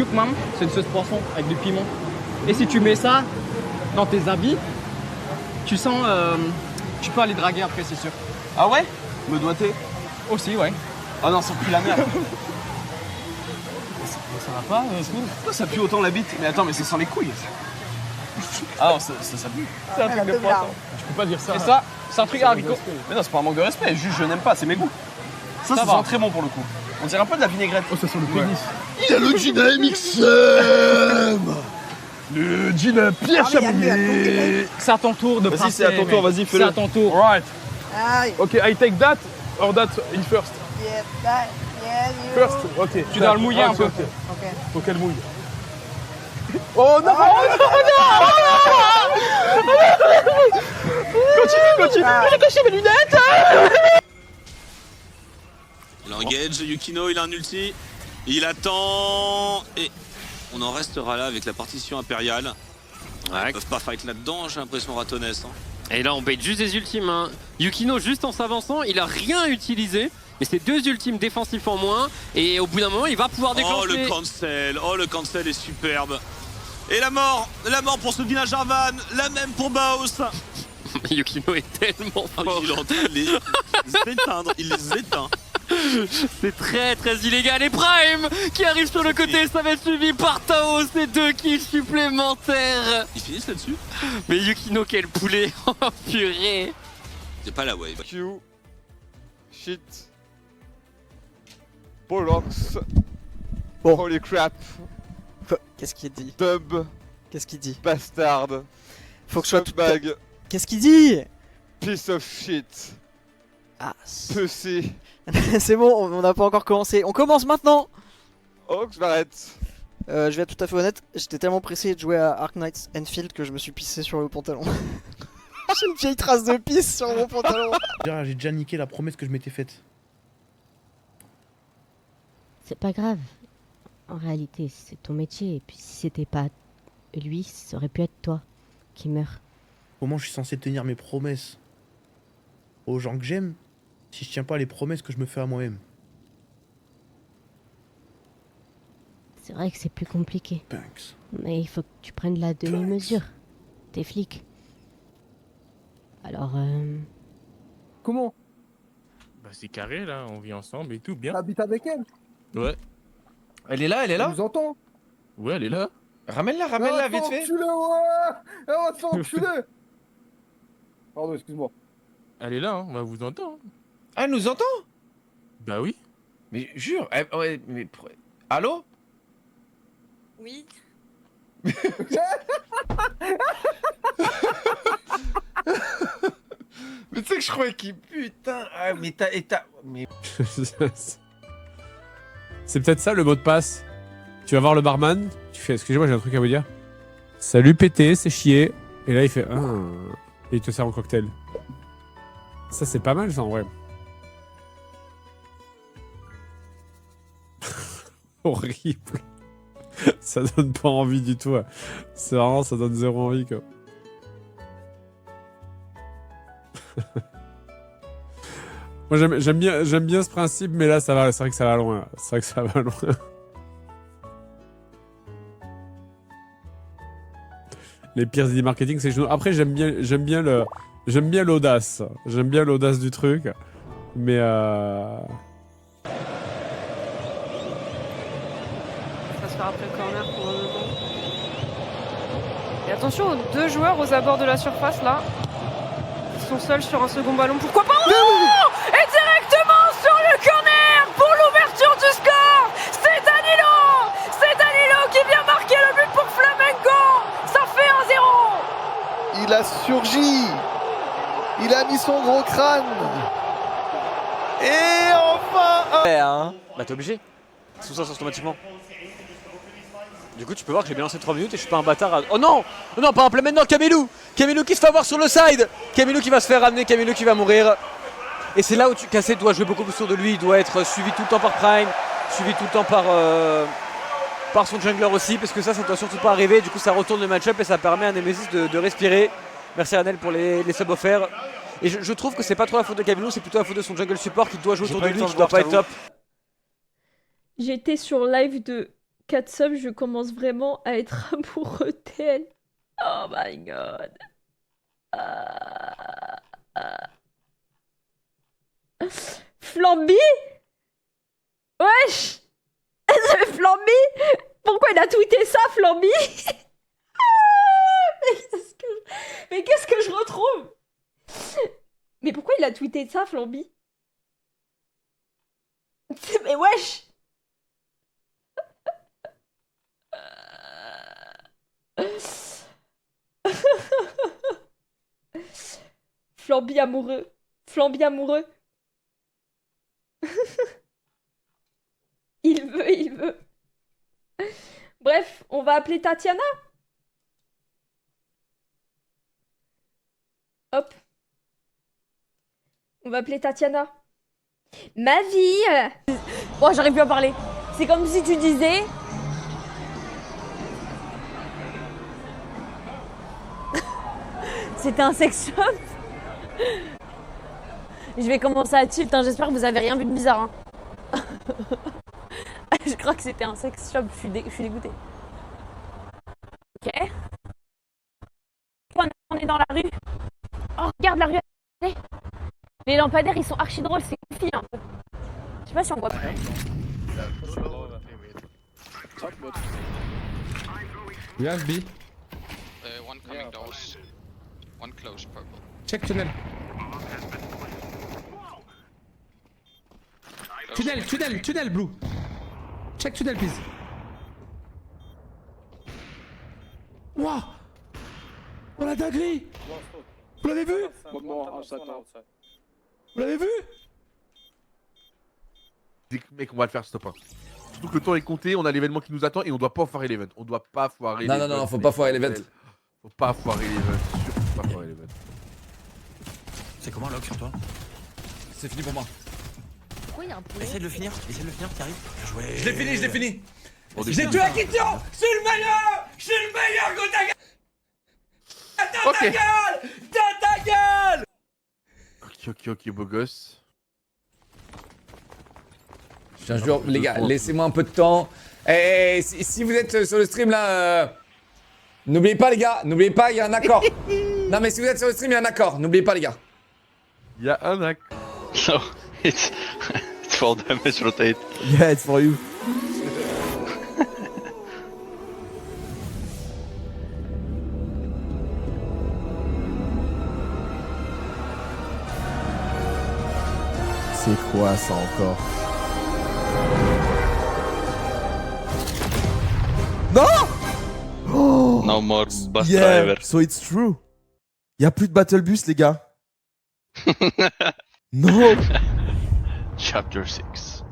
Yukmam, c'est une sauce poisson avec du piment. Et si tu mets ça dans tes habits, tu sens... tu peux aller draguer après, c'est sûr. Ah ouais? Me doigter? Aussi, ouais. Ah non, ça pue la merde. Ça va pas, Smooth? Pourquoi ça pue autant la bite? Mais attends, mais c'est sans les couilles. Ah non, ça pue. C'est un truc de poisson. Tu peux pas dire ça. Et ça, c'est un truc haricot. Mais non, c'est pas un manque de respect, juste je n'aime pas, c'est mes goûts. Ça va. sent très bon pour le coup. On dirait un peu de la vinaigrette. Oh, ça sent le pénis. Il y a le jean AMXM. Le jean à Pierre Chabouillet. C'est à ton tour de passer. Vas-y, c'est à ton tour, vas-y, fais-le. C'est à ton tour. Right. Aye. Okay, I take that or that in first. Yeah, that, yeah, you. First, ok. Tu dois le mouiller un peu. Ok. Okay. Faut qu'elle mouille. Oh non, Continue. J'ai caché mes lunettes. Il engage, Yukino, il a un ulti. Il attend. Et on en restera là avec la partition impériale. Ouais, ils peuvent pas fight là-dedans, j'ai l'impression, Ratonès. Et là on bait juste des ultimes. Hein. Yukino juste en s'avançant, il a rien utilisé. Mais c'est 2 ultimes défensifs en moins. Et au bout d'un moment il va pouvoir déclencher. Oh le cancel est superbe. Et la mort pour ce village Arvan, la même pour Baos. Yukino est tellement fort. Il est en train de les éteindre, il les éteint. C'est très illégal. Et Prime qui arrive sur le côté, ça va être suivi par Tao. C'est 2 kills supplémentaires. Ils finissent là-dessus. Mais Yukino quel poulet. Oh purée. C'est pas la wave. Q. Shit. Bollocks. Bon. Holy crap. Qu'est-ce qu'il dit? Dub. Qu'est-ce qu'il dit? Bastard. Faut que je sois tout... Bag. Qu'est-ce qu'il dit? Piece of shit. Ah, Pussy. c'est bon, on n'a pas encore commencé. On commence maintenant. Oh, je m'arrête. Je vais être tout à fait honnête, j'étais tellement pressé de jouer à Ark Knights Enfield que je me suis pissé sur le pantalon. J'ai une vieille trace de pisse sur mon pantalon. J'ai déjà niqué la promesse que je m'étais faite. C'est pas grave. En réalité, c'est ton métier. Et puis si c'était pas lui, ça aurait pu être toi qui meurt. Comment je suis censé tenir mes promesses aux gens que j'aime si je tiens pas les promesses que je me fais à moi-même? C'est vrai que c'est plus compliqué. Thanks. Mais il faut que tu prennes la demi-mesure. T'es flic. Alors, Comment? Bah c'est carré là, on vit ensemble et tout, bien. T'habites avec elle? Ouais. Elle est là, Elle nous entend? Ouais, elle est là. Ramène-la, vite fait. Enculé, ouais. On va te faire enculer. Pardon, excuse-moi. Elle est là, hein, on va vous entendre. Ah, elle nous entend? Bah oui. Mais jure, ouais, mais... Allô? Oui. Mais tu sais que je croyais qu'il... Putain, ah, mais t'as... Mais... C'est peut-être ça le mot de passe. Tu vas voir le barman, tu fais excusez-moi, j'ai un truc à vous dire. Salut pété, c'est chier. Et là il fait ah. Et il te sert un cocktail. Ça c'est pas mal ça en vrai. Horrible. Ça donne pas envie du tout. C'est vraiment, ça donne zéro envie quoi. Moi j'aime bien ce principe, mais là ça va, c'est vrai que ça va loin. C'est vrai que ça va loin. Les pires idées marketing, c'est que après j'aime bien l'audace. J'aime bien l'audace du truc, mais Ça se fera après le corner probablement. Et attention aux 2 joueurs aux abords de la surface là. Ils sont seuls sur un second ballon. Pourquoi pas? Et directement sur le corner pour l'ouverture du score. C'est Danilo qui vient marquer le but pour Flamengo. Ça fait 1-0. Il a surgi. Il a mis son gros crâne. Et enfin... Bah t'es obligé. Tout ça automatiquement. Du coup tu peux voir que j'ai bien lancé 3 minutes et je suis pas un bâtard à... Oh non! Oh non, pas un play maintenant, Camilou! Camilou qui se fait avoir sur le side! Camilou qui va se faire ramener, Camilou qui va mourir. Et c'est là où Cassé doit jouer beaucoup plus sur de lui, il doit être suivi tout le temps par Prime, suivi tout le temps par son jungler aussi, parce que ça doit surtout pas arriver, du coup ça retourne le match-up et ça permet à Nemesis de respirer. Merci Ranel pour les subs offerts. Et je trouve que c'est pas trop la faute de Camilou, c'est plutôt la faute de son jungle support qui doit jouer autour de lui, qui doit pas être top. J'étais sur live de 4 subs, je commence vraiment à être amoureux d'elle. Oh my god. Flamby? Wesh! Flamby? Pourquoi il a tweeté ça, Flamby? Mais qu'est-ce que je retrouve? Mais pourquoi il a tweeté ça, Flamby? Mais wesh! Flamby amoureux. Flamby amoureux. Il veut. Bref, on va appeler Tatiana. Hop. On va appeler Tatiana. Ma vie. Oh, j'arrive plus à parler. C'est comme si tu disais... C'était un sex shop. Je vais commencer à tilt, hein. J'espère que vous avez rien vu de bizarre. Hein. Je crois que c'était un sex shop, je suis dégoûtée. Ok. On est dans la rue. Oh, regarde la rue. Les lampadaires, ils sont archi drôles, c'est goofy un peu. Je sais pas si on voit pas. We have B. One coming doors. One close purple. Check tunnel. Tunnel blue. Check tunnel please. Wouah. Oh la dinguerie. Vous l'avez vu? Vous l'avez vu? Mec, on va le faire, stop. Surtout que le temps est compté, on a l'événement qui nous attend et on doit pas foirer l'event. On doit pas foirer l'event. Non, faut pas foirer l'event. Faut pas foirer l'event. Surtout pas foirer l'event. C'est comment Locke sur toi? C'est fini pour moi. Pourquoi il y a un poulet? Essaye de le finir, qui arrive. Je l'ai fini. J'ai tué Akitio. C'est le meilleur Gotaga. Dans ta gueule. Ok, beau gosse. Je te jure, les gars, laissez-moi un peu de temps. Et si vous êtes sur le stream là, n'oubliez pas les gars, il y a un accord. Non mais si vous êtes sur le stream, il y a un accord, n'oubliez pas les gars. Il y a un accord. No, it's for damage rotate. Yeah, it's for you. C'est quoi ça encore? Non! Oh! No more bus Yeah, driver. so it's true. Y'a plus de battle bus les gars. Non! Chapter 6.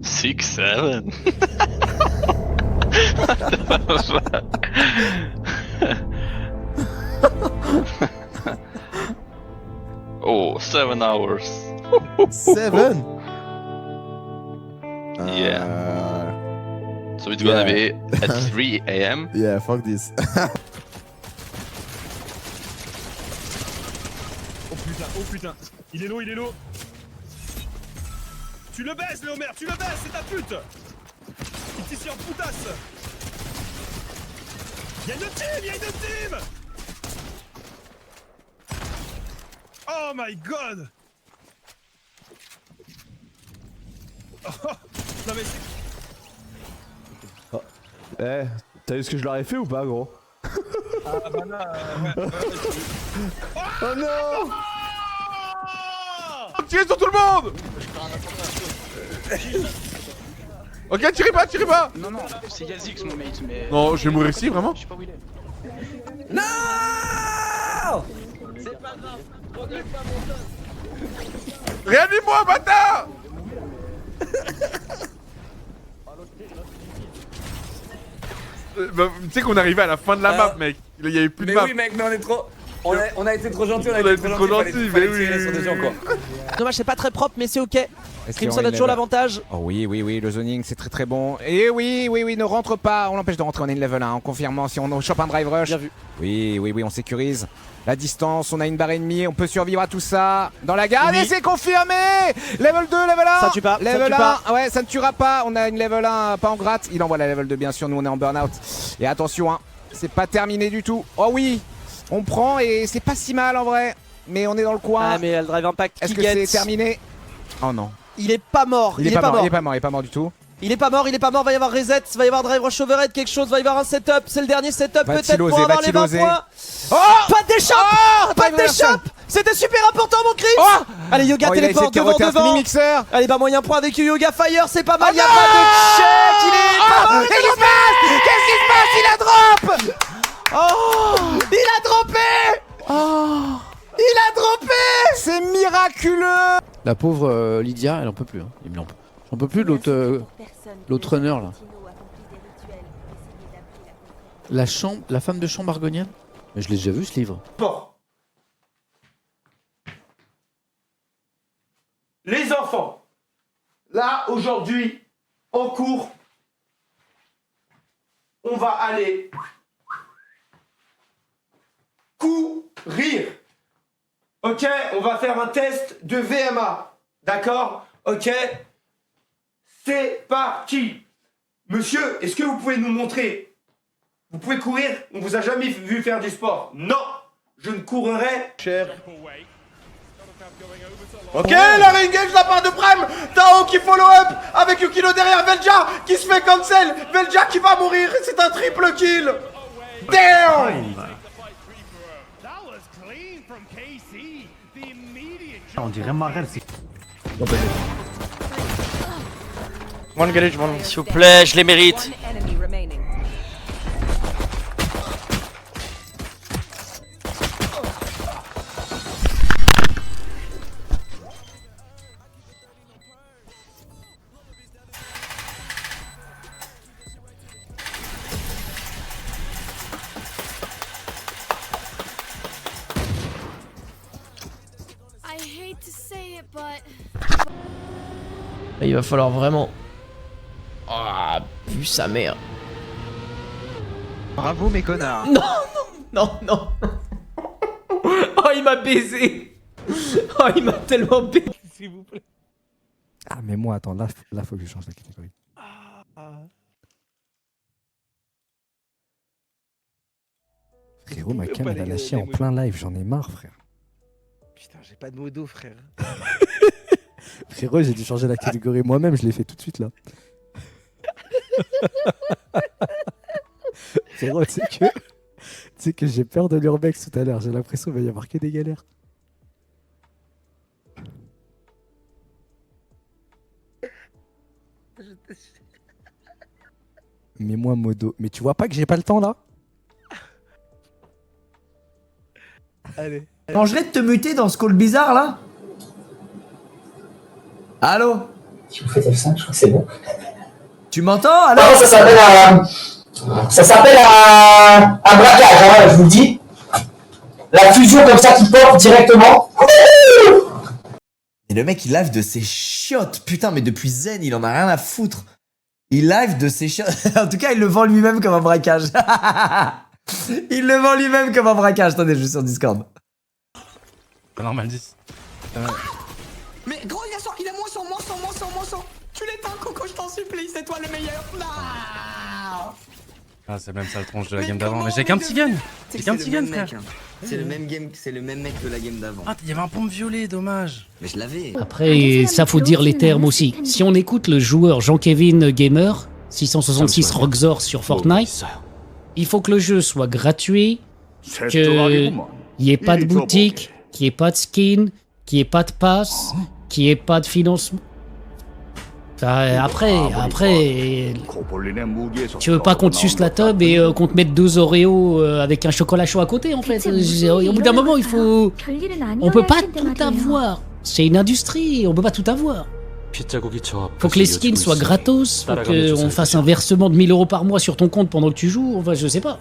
Six, 7. Oh, 7 hours. 7? Yeah. So it's gonna be at 3 AM. Yeah, fuck this. Oh putain, il est low. Tu le baises, Léomer, tu le baises, c'est ta pute. Il t'y sur poutasse. Y'a une team, Oh my god. Oh, non mais c'est... Oh. Eh, t'as vu ce que je leur ai fait ou pas, gros? Ah bah là, ouais. Oh non! Tirez sur tout le monde! Ok, tirez pas! Non, c'est Yazix mon mate, mais... Non, je vais mourir ici, vraiment? Je sais pas où il est. Non! C'est pas grave, regarde pas mon top. Réanime-moi, bâtard! Tu sais qu'on arrivait à la fin de la map, mec. Il y avait plus de map. Mais oui, mec, mais on est trop. On a été trop gentils, on a été trop gentils, mais oui. Sur des gens, quoi. Dommage, c'est pas très propre, mais c'est ok. Crimson a toujours l'avantage. Oh oui, le zoning c'est très bon. Et oui, ne rentre pas, on l'empêche de rentrer, on est une level 1 en confirmant si on chope un drive rush. Bien vu. Oui, on sécurise la distance, on a une barre ennemie, on peut survivre à tout ça. Dans la garde, et c'est confirmé. Level 2, level 1. Ça tue pas, level ça tue 1, pas. ouais, ça ne tuera pas, on a une level 1 pas en gratte. Il envoie la level 2 bien sûr, nous on est en burn-out. Et attention, hein, c'est pas terminé du tout. Oh oui, on prend et c'est pas si mal en vrai. Mais on est dans le coin. Ah mais le drive impact. Est-ce que c'est terminé? Oh non. Il est pas mort. Il est pas mort du tout. Il est pas mort, va y avoir reset, va y avoir drive rush overhead, quelque chose, va y avoir un setup, c'est le dernier setup peut-être pour avoir les 20 points. Oh, pas de déchappe, pas de déchappe. C'était super important mon Chris. Allez Yoga téléporte devant. Mixer. Allez bah moyen point avec Yoga Fire, c'est pas mal, il y a pas de check, il est pas mal. Qu'est-ce qui se passe? Il a drop. Oh, il a droppé. Il a droppé. C'est miraculeux. La pauvre Lydia, elle en peut plus. Hein. J'en peux plus de l'autre runner là. La femme de chambre argonienne. Mais je l'ai déjà vu ce livre. Les enfants, là aujourd'hui, en cours, on va aller courir. Ok, on va faire un test de VMA. D'accord? Ok? C'est parti. Monsieur, est-ce que vous pouvez nous montrer? Vous pouvez courir? On vous a jamais vu faire du sport. Non, je ne courrai. Cher. Ok, la re-engage de la part de Prime. Tao qui follow up avec Yukino derrière Velja qui se fait cancel. Velja qui va mourir. C'est un triple kill. Damn. On dirait Marel, c'est... One garage, one. S'il vous plaît, je les mérite. Il va falloir vraiment... Ah, vu sa mère. Bravo mes connards. Non. Oh, il m'a baisé. Oh, il m'a tellement baisé. S'il vous plaît. Ah mais moi attends, là faut que je change la catégorie. Frérot, ma cam elle a lâché en plein live, j'en ai marre frère. Putain, j'ai pas de modo frère. Frérot, j'ai dû changer la catégorie moi-même, je l'ai fait tout de suite là. Frérot, tu sais que j'ai peur de l'urbex tout à l'heure, j'ai l'impression qu'il va y avoir que des galères. Mais moi modo, mais tu vois pas que j'ai pas le temps là? Allez. Changerais de te muter dans ce call bizarre là? Allô? Si vous faites F5, je crois que c'est bon. Tu m'entends? Allô? Non, ça s'appelle un braquage, hein, je vous le dis. La fusion comme ça qui porte directement. Et le mec il live de ses chiottes, putain, mais depuis Zen il en a rien à foutre. Il live de ses chiottes. En tout cas il le vend lui-même comme un braquage. Il le vend lui-même comme un braquage. Attendez, je suis sur Discord. Normal 10. Mais gros, il a moins 100. Tu l'éteins, Coco, je t'en supplie, c'est toi le meilleur. Non. Ah, c'est même ça le tronche de la game d'avant. Mais j'ai qu'un petit gun. J'ai qu'un petit gun, frère. C'est le même game, c'est le même mec que la game d'avant. Ah, il y avait un pompe violet, dommage. Mais je l'avais. Après, ça faut dire les termes aussi. Si on écoute le joueur Jean-Kevin Gamer, 666 Roxor sur Fortnite, il faut que le jeu soit gratuit, qu'il n'y ait pas de boutique, qu'il n'y ait pas de skin, qu'il n'y ait pas de pass, qu'il n'y ait pas de financement. Après, tu veux pas qu'on te suce la tub et qu'on te mette 2 Oreos avec un chocolat chaud à côté en fait. Au bout d'un moment, il faut... On peut pas tout avoir. C'est une industrie, on peut pas tout avoir. Faut que les skins soient gratos, faut qu'on fasse un versement de 1000 € par mois sur ton compte pendant que tu joues, enfin je sais pas.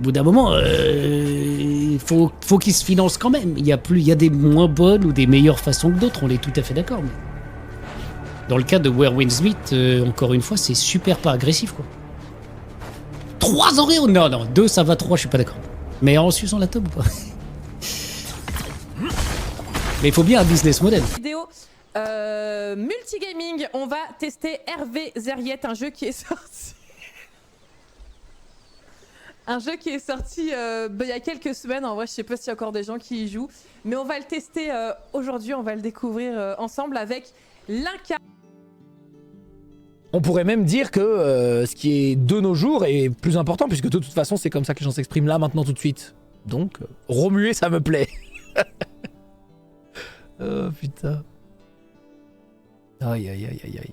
Au bout d'un moment, faut qu'ils se financent quand même. Il y a des moins bonnes ou des meilleures façons que d'autres, on est tout à fait d'accord. Mais dans le cas de Where Winds Meet, encore une fois, c'est super pas agressif, quoi. 3 Oreos? Non, 2 ça va, 3 je suis pas d'accord. Mais en suçant la tome ou pas? Mais il faut bien un business model. Vidéo multigaming, on va tester Hervé Zeriette, un jeu qui est sorti. Un jeu qui est sorti il y a quelques semaines. En vrai, je sais pas s'il y a encore des gens qui y jouent, mais on va le tester aujourd'hui. On va le découvrir ensemble avec Linka. On pourrait même dire que ce qui est de nos jours est plus important, puisque de toute façon, c'est comme ça que les gens s'expriment là, maintenant, tout de suite. Donc, remuer, ça me plaît. Oh putain. Aïe aïe aïe aïe aïe.